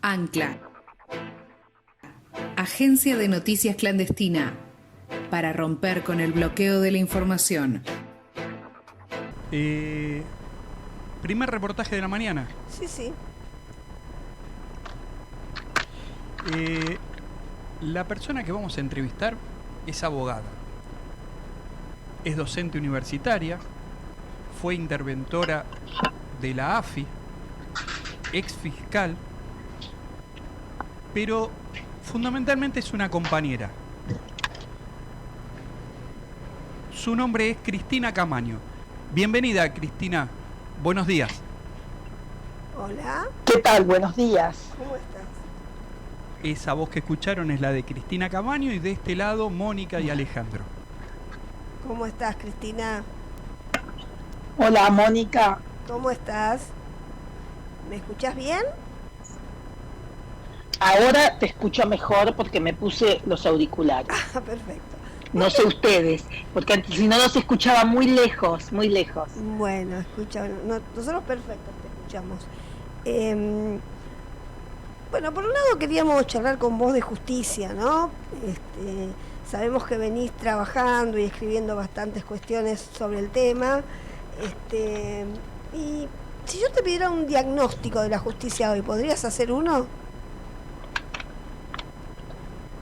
Ancla, agencia de noticias clandestina, para romper con el bloqueo de la información. Primer reportaje de la mañana. Sí. La persona que vamos a entrevistar es abogada. Es docente universitaria, fue interventora de la AFI, ex fiscal, pero fundamentalmente es una compañera. Su nombre es Cristina Camaño. Bienvenida, Cristina. Buenos días. Hola. ¿Qué tal? Buenos días. ¿Cómo estás? Esa voz que escucharon es la de Cristina Camaño y de este lado Mónica y Alejandro. ¿Cómo estás, Cristina? Hola, Mónica. ¿Cómo estás? ¿Me escuchás bien? Ahora te escucho mejor porque me puse los auriculares. Ah, perfecto. No sé ustedes, porque antes, si no los escuchaba muy lejos, muy lejos. Bueno, escucha, nosotros perfectos te escuchamos. Bueno, por un lado queríamos charlar con vos de justicia, ¿no? Sabemos que venís trabajando y escribiendo bastantes cuestiones sobre el tema. Y si yo te pidiera un diagnóstico de la justicia hoy, ¿podrías hacer uno?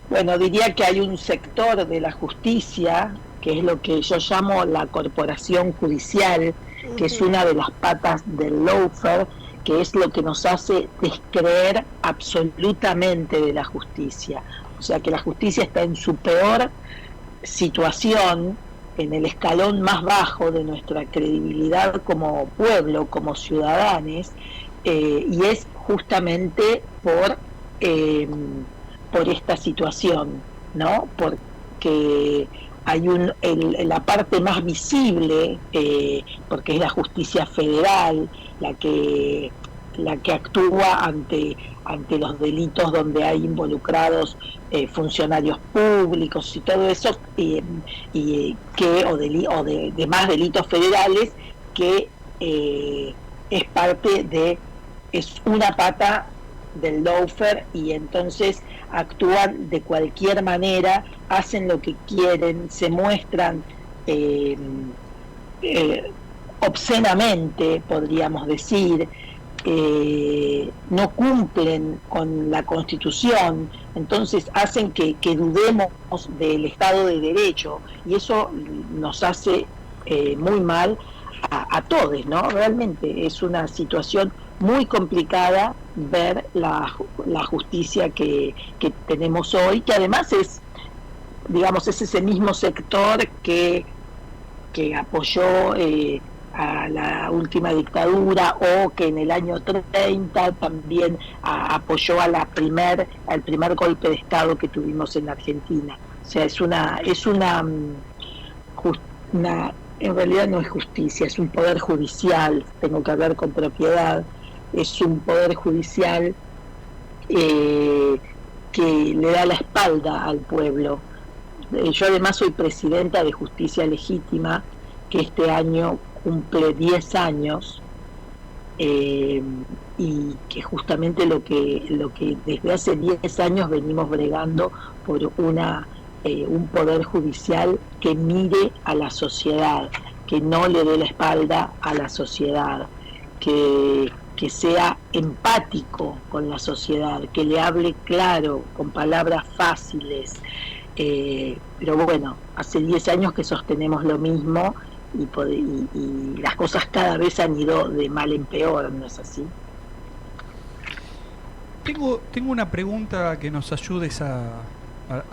Bueno, diría que hay un sector de la justicia, que es lo que yo llamo la corporación judicial, que es una de las patas del lawfare, que es lo que nos hace descreer absolutamente de la justicia. O sea que la justicia está en su peor situación, en el escalón más bajo de nuestra credibilidad como pueblo, como ciudadanos, y es justamente por esta situación, ¿no? Porque hay la parte más visible, porque es la justicia federal, la que actúa ante los delitos donde hay involucrados funcionarios públicos y todo eso, o de demás delitos federales, que es una pata del lawfare, y entonces actúan de cualquier manera, hacen lo que quieren, se muestran obscenamente, podríamos decir, no cumplen con la Constitución, entonces hacen que dudemos del Estado de Derecho, y eso nos hace muy mal a todos, ¿no? Realmente es una situación muy complicada ver la justicia que tenemos hoy, que además es ese mismo sector que apoyó a la última dictadura, o que en el año 30 también apoyó al primer golpe de Estado que tuvimos en Argentina. O sea, en realidad no es justicia, es un poder judicial, tengo que hablar con propiedad, es un poder judicial que le da la espalda al pueblo. Yo además soy presidenta de Justicia Legítima, que este año cumple 10 años, y que justamente lo que desde hace 10 años venimos bregando por un poder judicial que mire a la sociedad, que no le dé la espalda a la sociedad, que sea empático con la sociedad, que le hable claro, con palabras fáciles. Pero bueno, hace 10 años que sostenemos lo mismo, y las cosas cada vez han ido de mal en peor, ¿no es así? Tengo una pregunta que nos ayudes a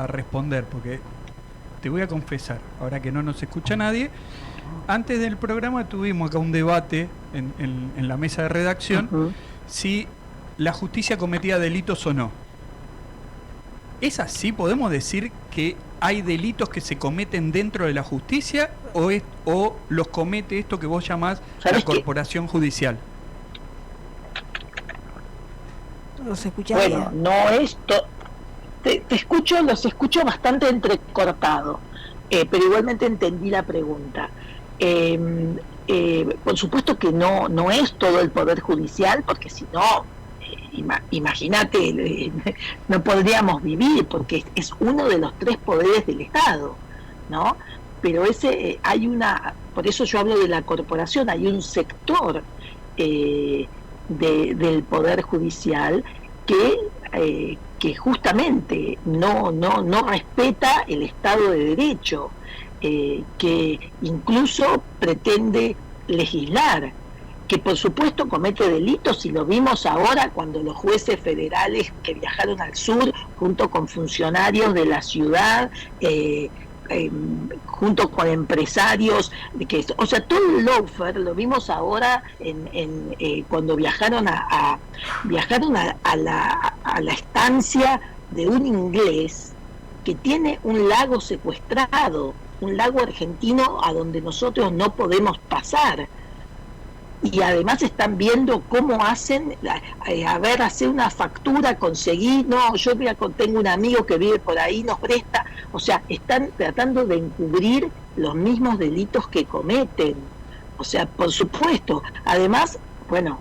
responder, porque te voy a confesar, ahora que no nos escucha nadie, antes del programa tuvimos acá un debate en la mesa de redacción, si la justicia cometía delitos o no. ¿Es así? ¿Podemos decir que hay delitos que se cometen dentro de la justicia, o los comete esto que vos llamás la corporación judicial? ¿Nos escuchás? Bueno, no esto. Los escucho bastante entrecortado, pero igualmente entendí la pregunta. Por supuesto que no es todo el poder judicial, porque si no imagínate, no podríamos vivir porque es uno de los 3 poderes del Estado, ¿no? Pero por eso yo hablo de la corporación, hay un sector del Poder Judicial que justamente no respeta el Estado de Derecho, que incluso pretende legislar, que por supuesto comete delitos, y lo vimos ahora cuando los jueces federales que viajaron al sur junto con funcionarios de la ciudad, junto con empresarios, o sea, todo el lawfare lo vimos ahora cuando viajaron a la estancia de un inglés que tiene un lago secuestrado, un lago argentino a donde nosotros no podemos pasar. Y además están viendo cómo hacen, hacer una factura, conseguir, tengo un amigo que vive por ahí, nos presta, o sea, están tratando de encubrir los mismos delitos que cometen, o sea, por supuesto, además, bueno,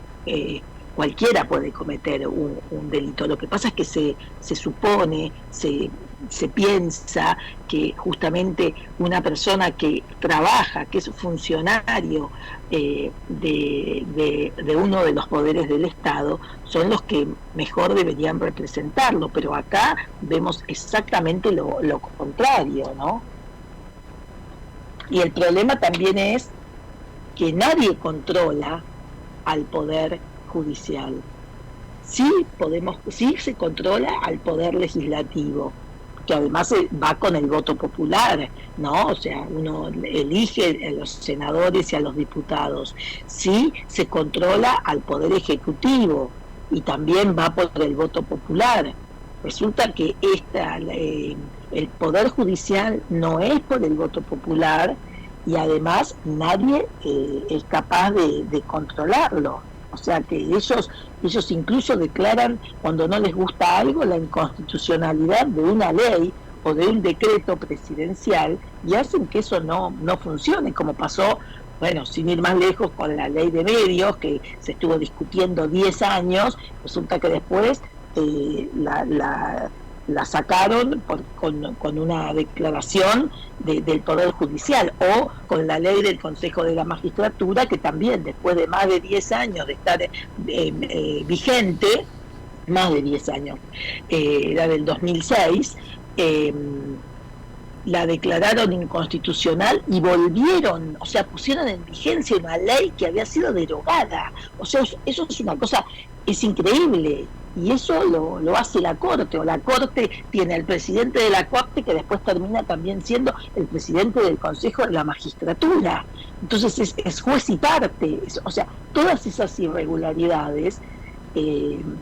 cualquiera puede cometer un delito, lo que pasa es que se supone, se piensa que justamente una persona que trabaja, que es funcionario de uno de los poderes del Estado, son los que mejor deberían representarlo, pero acá vemos exactamente lo contrario, ¿no? Y el problema también es que nadie controla al Poder Judicial. Sí se controla al Poder Legislativo, que además va con el voto popular, ¿no? O sea, uno elige a los senadores y a los diputados. Sí se controla al Poder Ejecutivo y también va por el voto popular. Resulta que el Poder Judicial no es por el voto popular y además nadie es capaz de controlarlo. O sea que ellos incluso declaran, cuando no les gusta algo, la inconstitucionalidad de una ley o de un decreto presidencial y hacen que eso no funcione, como pasó, bueno, sin ir más lejos, con la ley de medios, que se estuvo discutiendo 10 años, resulta que después la sacaron con una declaración del Poder Judicial, o con la ley del Consejo de la Magistratura, que también después de más de 10 años de estar vigente, más de 10 años, era del 2006, la declararon inconstitucional y volvieron, o sea, pusieron en vigencia una ley que había sido derogada. O sea, eso es una cosa, es increíble. Y eso lo hace la Corte, o la Corte tiene al presidente de la Corte, que después termina también siendo el presidente del Consejo de la Magistratura. Entonces es juez y parte. O sea, todas esas irregularidades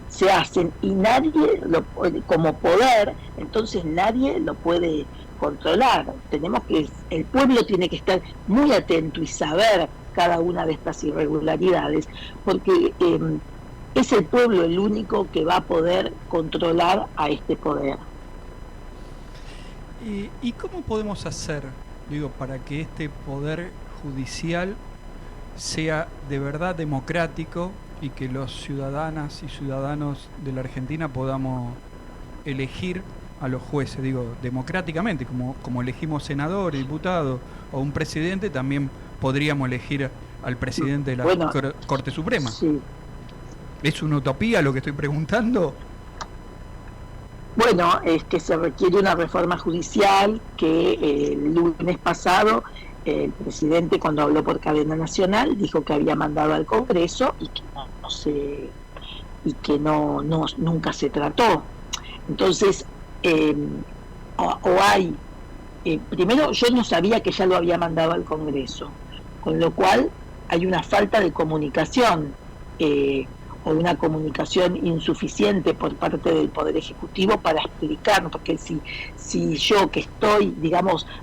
se hacen y nadie, como poder, entonces nadie lo puede controlar. El pueblo tiene que estar muy atento y saber cada una de estas irregularidades, porque es el pueblo el único que va a poder controlar a este poder. ¿Y cómo podemos hacer, para que este poder judicial sea de verdad democrático y que los ciudadanas y ciudadanos de la Argentina podamos elegir a los jueces, democráticamente, como elegimos senador, diputado o un presidente, también podríamos elegir al presidente de la Corte Suprema? Sí. ¿Es una utopía lo que estoy preguntando? Bueno, es que se requiere una reforma judicial que el lunes pasado el presidente, cuando habló por cadena nacional, dijo que había mandado al Congreso y que nunca se trató. Entonces, primero yo no sabía que ya lo había mandado al Congreso, con lo cual hay una falta de comunicación o una comunicación insuficiente por parte del Poder Ejecutivo para explicar, porque si yo, que estoy,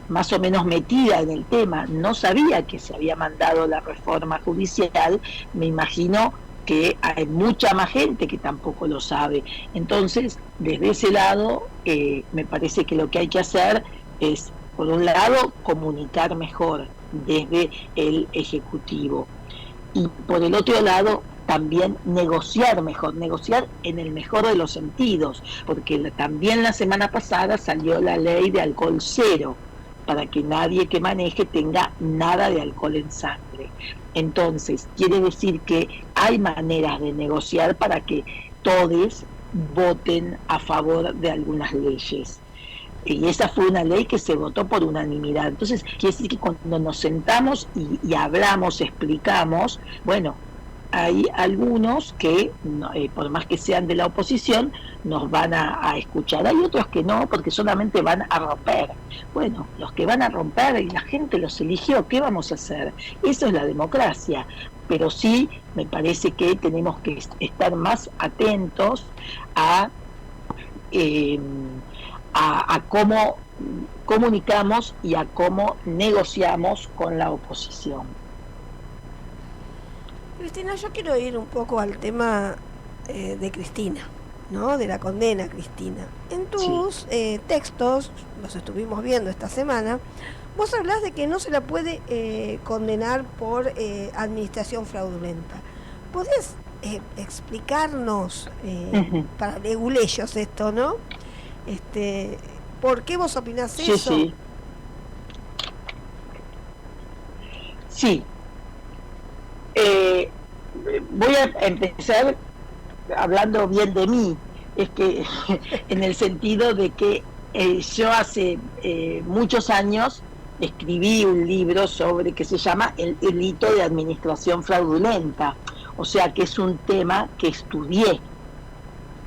más o menos metida en el tema, no sabía que se había mandado la reforma judicial, me imagino que hay mucha más gente que tampoco lo sabe. Entonces, desde ese lado, me parece que lo que hay que hacer es, por un lado, comunicar mejor desde el Ejecutivo, y por el otro lado, también negociar mejor, negociar en el mejor de los sentidos, porque también la semana pasada salió la ley de alcohol cero, para que nadie que maneje tenga nada de alcohol en sangre. Entonces, quiere decir que hay maneras de negociar para que todos voten a favor de algunas leyes. Y esa fue una ley que se votó por unanimidad. Entonces, quiere decir que cuando nos sentamos y hablamos, explicamos, bueno, hay algunos que, por más que sean de la oposición, nos van a escuchar. Hay otros que no, porque solamente van a romper. Bueno, los que van a romper, y la gente los eligió, ¿qué vamos a hacer? Eso es la democracia. Pero sí, me parece que tenemos que estar más atentos a cómo comunicamos y a cómo negociamos con la oposición. Cristina, yo quiero ir un poco al tema de Cristina, ¿no? De la condena a Cristina. En tus textos, los estuvimos viendo esta semana, vos hablás de que no se la puede condenar por administración fraudulenta. ¿Podés explicarnos, para leguleyos esto, ¿no? ¿Por qué vos opinás eso? Sí. Voy a empezar hablando bien de mí, es que en el sentido de que yo hace muchos años escribí un libro sobre que se llama El delito de administración fraudulenta, o sea que es un tema que estudié,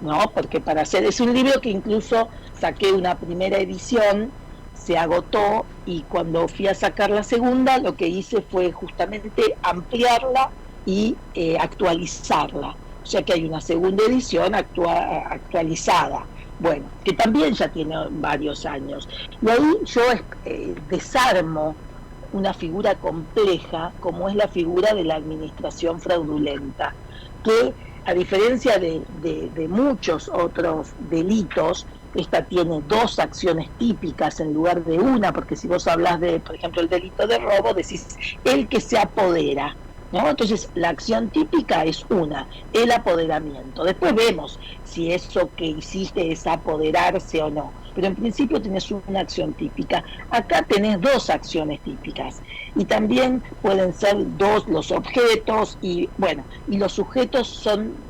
¿no? Porque es un libro que incluso saqué una primera edición, se agotó, y cuando fui a sacar la segunda, lo que hice fue justamente ampliarla y actualizarla. O sea que hay una segunda edición actualizada, bueno, que también ya tiene varios años. Y ahí yo desarmo una figura compleja, como es la figura de la administración fraudulenta, que a diferencia de muchos otros delitos, esta tiene dos acciones típicas en lugar de una, porque si vos hablas de, por ejemplo, el delito de robo, decís el que se apodera, ¿no? Entonces la acción típica es una, el apoderamiento. Después vemos si eso que hiciste es apoderarse o no, pero en principio tenés una acción típica. Acá tenés dos acciones típicas, y también pueden ser dos los objetos, y bueno, y los sujetos son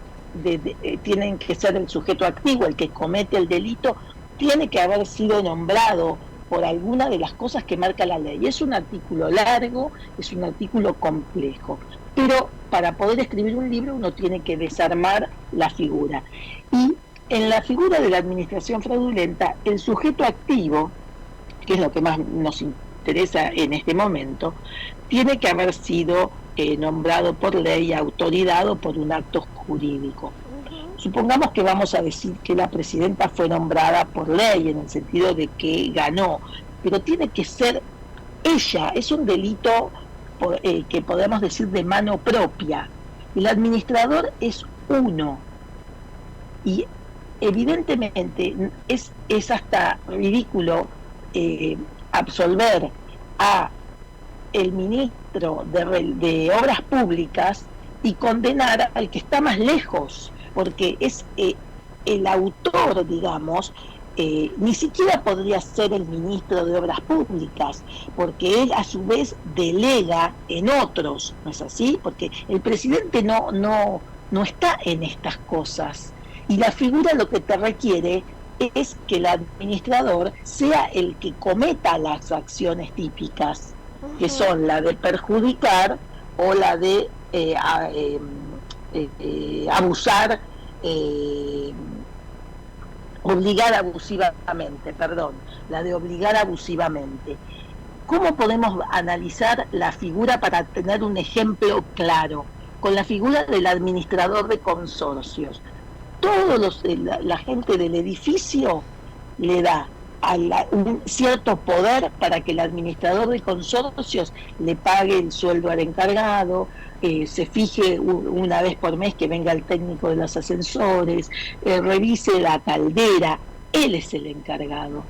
tienen que ser el sujeto activo, el que comete el delito, tiene que haber sido nombrado por alguna de las cosas que marca la ley. Es un artículo largo, es un artículo complejo, pero para poder escribir un libro uno tiene que desarmar la figura. Y en la figura de la administración fraudulenta, el sujeto activo, que es lo que más nos interesa en este momento, tiene que haber sido nombrado por ley, autoridad, por un acto jurídico. Supongamos que vamos a decir que la presidenta fue nombrada por ley, en el sentido de que ganó, pero tiene que ser ella. Es un delito que podemos decir de mano propia. El administrador es uno, y evidentemente es hasta ridículo absolver a el ministro de Obras Públicas y condenar al que está más lejos, porque es el autor, digamos, ni siquiera podría ser el ministro de Obras Públicas, porque él a su vez delega en otros, ¿no es así? Porque el presidente no está en estas cosas, y la figura lo que te requiere es que el administrador sea el que cometa las acciones típicas, que son la de perjudicar o la de abusar, obligar abusivamente, la de obligar abusivamente. ¿Cómo podemos analizar la figura para tener un ejemplo claro? Con la figura del administrador de consorcios. La gente del edificio le da un cierto poder para que el administrador de consorcios le pague el sueldo al encargado, se fije una vez por mes que venga el técnico de los ascensores, revise la caldera. Él es el encargado.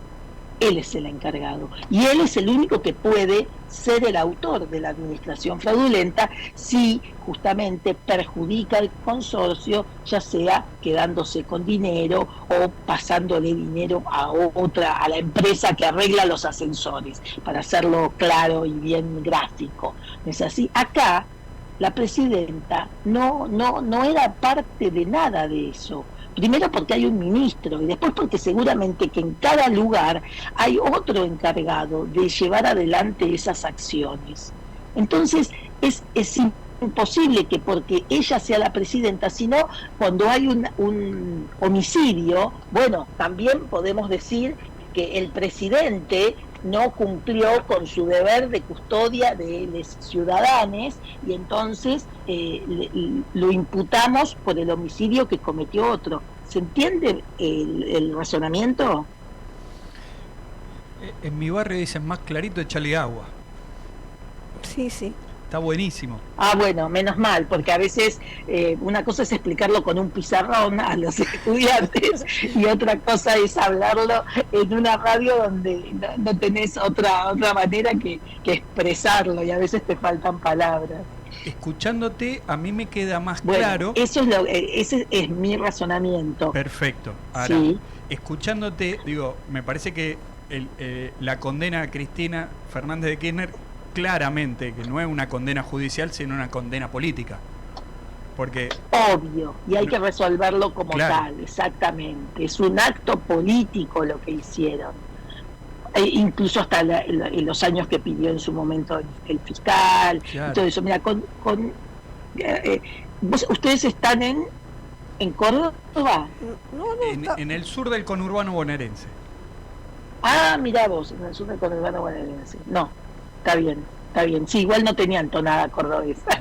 él es el encargado y él es el único que puede ser el autor de la administración fraudulenta si justamente perjudica al consorcio, ya sea quedándose con dinero o pasándole dinero a la empresa que arregla los ascensores, para hacerlo claro y bien gráfico. ¿No es así? Acá la presidenta no era parte de nada de eso. Primero porque hay un ministro y después porque seguramente que en cada lugar hay otro encargado de llevar adelante esas acciones. Entonces es imposible que porque ella sea la presidenta, sino cuando hay un homicidio, bueno, también podemos decir que el presidente no cumplió con su deber de custodia de los ciudadanos y entonces lo imputamos por el homicidio que cometió otro. ¿Se entiende el razonamiento? En mi barrio dicen más clarito, echarle agua. Sí, sí. Está buenísimo. Bueno, menos mal, porque a veces una cosa es explicarlo con un pizarrón a los estudiantes y otra cosa es hablarlo en una radio donde no tenés otra manera que expresarlo y a veces te faltan palabras. Escuchándote, a mí me queda más Bueno, claro. Ese es mi razonamiento. Perfecto. Ahora, Sí. Escuchándote, digo, me parece que la condena a Cristina Fernández de Kirchner, claramente que no es una condena judicial, sino una condena política. Porque Obvio, y hay que resolverlo como tal, exactamente. Es un acto político lo que hicieron. Incluso hasta los años que pidió en su momento el fiscal, claro, y todo eso. Mira, ustedes están en Córdoba. No, en el sur del conurbano bonaerense. Mirá vos, en el sur del conurbano bonaerense. No, está bien. Sí, igual no tenían tonada cordobesa.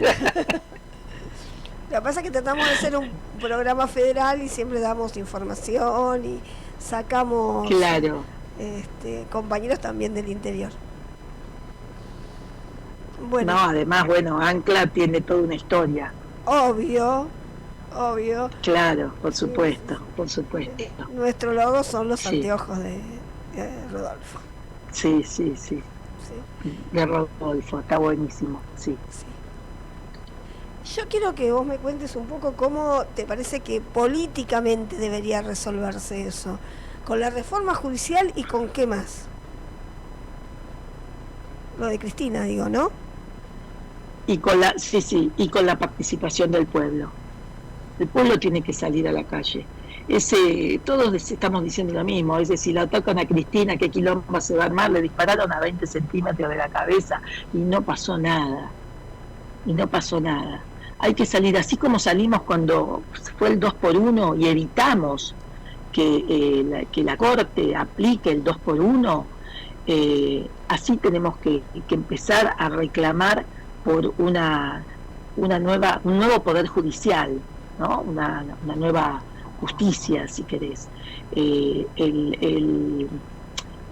Lo que pasa es que tratamos de ser un programa federal y siempre damos información y sacamos Claro. compañeros también del interior. Bueno, No, además, Ancla tiene toda una historia. obvio. Claro, por supuesto. Nuestro logo son los Sí. anteojos de Rodolfo. Sí. Sí, De Rodolfo, está buenísimo, sí. sí. Yo quiero que vos me cuentes un poco cómo te parece que políticamente debería resolverse eso. Con la reforma judicial y con qué más. Lo de Cristina, digo, ¿no? Y con la participación del pueblo. El pueblo tiene que salir a la calle. Todos estamos diciendo lo mismo, es decir, la atacan a Cristina, qué quilombo se va a armar, le dispararon a 20 centímetros de la cabeza y no pasó nada. Hay que salir, así como salimos cuando fue el 2x1 y evitamos que la Corte aplique el 2x1, así tenemos que empezar a reclamar por un nuevo poder judicial, ¿no? Una nueva justicia, si querés.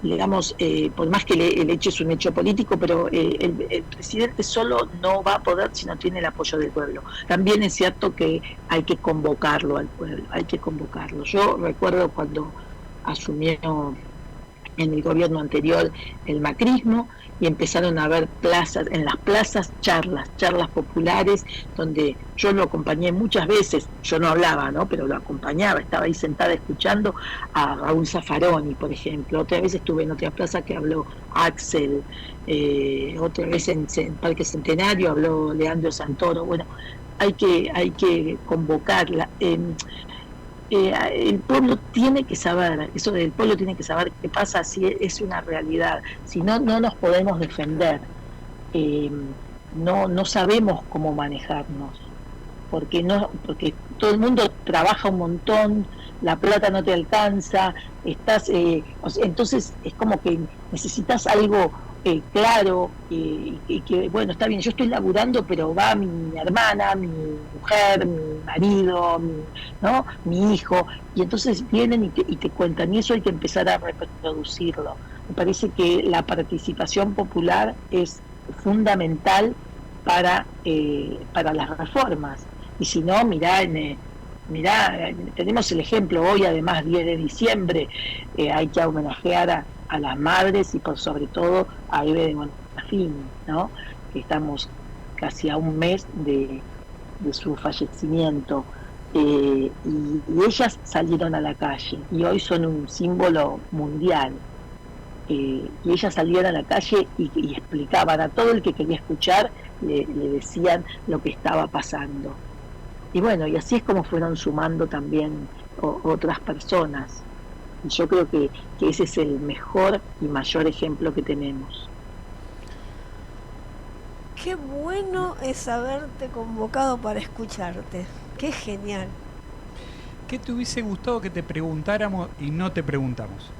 Digamos, por más que el hecho es un hecho político, pero el presidente solo no va a poder si no tiene el apoyo del pueblo. También es cierto que hay que convocarlo al pueblo, Yo recuerdo cuando asumió en el gobierno anterior el macrismo y empezaron a haber en las plazas charlas populares, donde yo lo acompañé muchas veces, yo no hablaba, ¿no? Pero lo acompañaba, estaba ahí sentada escuchando a Raúl Zaffaroni, por ejemplo. Otra vez estuve en otra plaza que habló Axel, otra vez en Parque Centenario habló Leandro Santoro. Bueno, hay que convocarla. El pueblo tiene que saber, eso del pueblo tiene que saber qué pasa si es una realidad, si no nos podemos defender, no sabemos cómo manejarnos, porque todo el mundo trabaja un montón, la plata no te alcanza, entonces es como que necesitas algo claro, que bueno, está bien, yo estoy laburando, pero va mi hermana, mi mujer, mi marido, mi hijo, y entonces vienen y te cuentan, y eso hay que empezar a reproducirlo. Me parece que la participación popular es fundamental para las reformas, y si no, mirá mirá, tenemos el ejemplo hoy, además 10 de diciembre, hay que homenajear a las madres y por sobre todo a Eve de Bonafini, ¿no? Que estamos casi a un mes de su fallecimiento. Y ellas salieron a la calle y hoy son un símbolo mundial. Y ellas salían a la calle y explicaban a todo el que quería escuchar, le decían lo que estaba pasando. Y bueno, y así es como fueron sumando también otras personas. Y yo creo que ese es el mejor y mayor ejemplo que tenemos. Qué bueno es haberte convocado para escucharte. Qué genial. ¿Qué te hubiese gustado que te preguntáramos y no te preguntamos?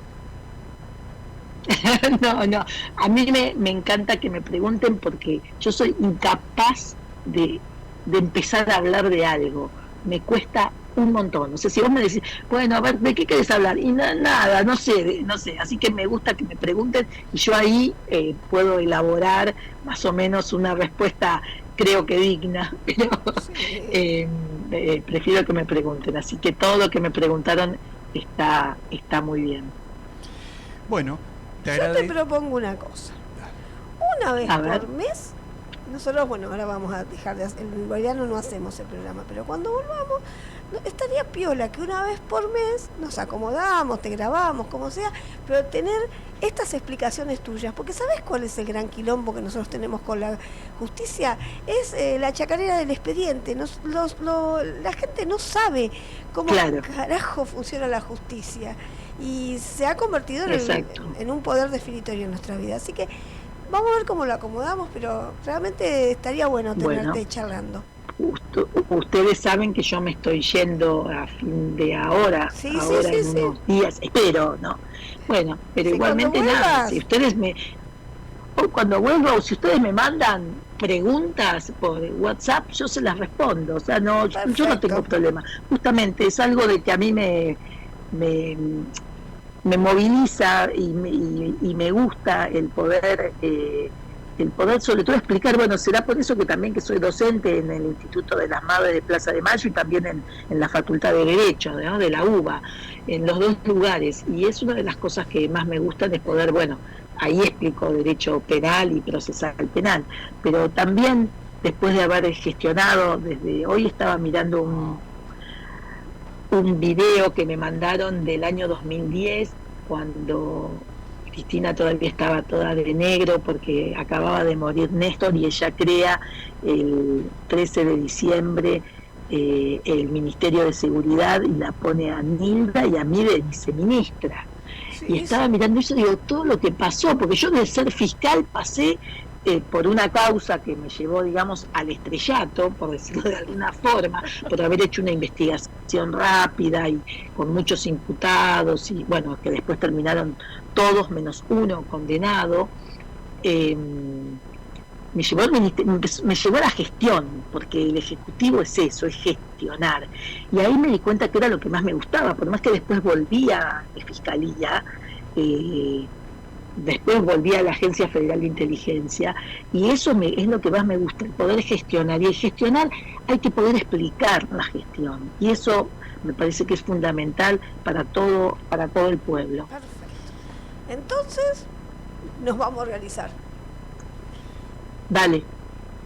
No, a mí me encanta que me pregunten porque yo soy incapaz de empezar a hablar de algo. Me cuesta un montón. No sé, si vos me decís, bueno, a ver, ¿de qué querés hablar? Y nada, no sé. Así que me gusta que me pregunten y yo ahí puedo elaborar más o menos una respuesta, creo que digna, pero prefiero que me pregunten. Así que todo lo que me preguntaron está muy bien. Bueno, yo te propongo una cosa. Una vez por mes, nosotros, bueno, ahora vamos a dejar de hacer, en verano no hacemos el programa, pero cuando volvamos, estaría piola que una vez por mes nos acomodamos, te grabamos, como sea, pero tener estas explicaciones tuyas, porque ¿sabes cuál es el gran quilombo que nosotros tenemos con la justicia? Es la chacarera del expediente. La gente no sabe cómo carajo funciona la justicia y se ha convertido en un poder definitorio en nuestra vida. Así que vamos a ver cómo lo acomodamos, pero realmente estaría bueno tenerte charlando. Ustedes saben que yo me estoy yendo a fin de ahora, en unos días, espero, ¿no? Bueno, pero igualmente nada, si ustedes cuando vuelvo, si ustedes me mandan preguntas por WhatsApp, yo se las respondo, o sea, no, yo no tengo problema. Justamente es algo de que a mí me moviliza y me gusta el poder sobre todo explicar. Bueno, será por eso que también que soy docente en el Instituto de las Madres de Plaza de Mayo y también en la Facultad de Derecho, ¿no? De la UBA, en los dos lugares, y es una de las cosas que más me gustan, es poder, bueno, ahí explico derecho penal y procesal penal, pero también después de haber gestionado, desde hoy estaba mirando un video que me mandaron del año 2010, cuando Cristina todavía estaba toda de negro porque acababa de morir Néstor, y ella crea el 13 de diciembre el Ministerio de Seguridad y la pone a Nilda y a mí de viceministra. Y estaba mirando eso y digo, todo lo que pasó, porque yo de ser fiscal pasé por una causa que me llevó, digamos, al estrellato, por decirlo de alguna forma, por haber hecho una investigación rápida y con muchos imputados, y bueno, que después terminaron todos menos uno condenado. Me llevó a la gestión, porque el ejecutivo es eso, es gestionar, y ahí me di cuenta que era lo que más me gustaba, por más que después volví a la fiscalía, después volví a la Agencia Federal de Inteligencia, y eso es lo que más me gusta, el poder gestionar, y el gestionar hay que poder explicar la gestión, y eso me parece que es fundamental para todo el pueblo. Perfecto. Entonces nos vamos a organizar. Dale,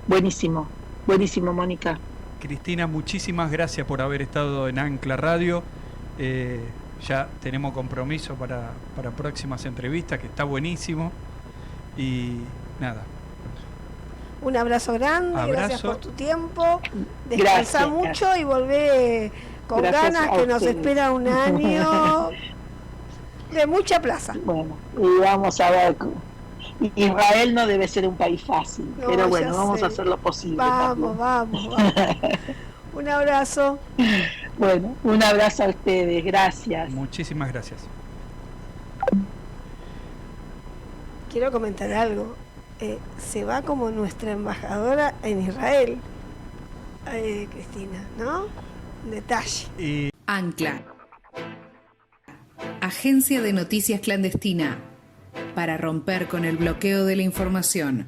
buenísimo, Mónica. Cristina, muchísimas gracias por haber estado en Ancla Radio. Ya tenemos compromiso para próximas entrevistas, que está buenísimo. Y nada. Un abrazo grande, gracias por tu tiempo. Descansa mucho y volvé con ganas, que nos espera un año de mucha plaza. Bueno, y vamos a ver. Israel no debe ser un país fácil, no, pero bueno, vamos a hacer lo posible. Vamos. Un abrazo. Bueno, un abrazo a ustedes, gracias. Muchísimas gracias. Quiero comentar algo. Se va como nuestra embajadora en Israel, Cristina, ¿no? Detalle. Ancla, agencia de noticias clandestina, para romper con el bloqueo de la información.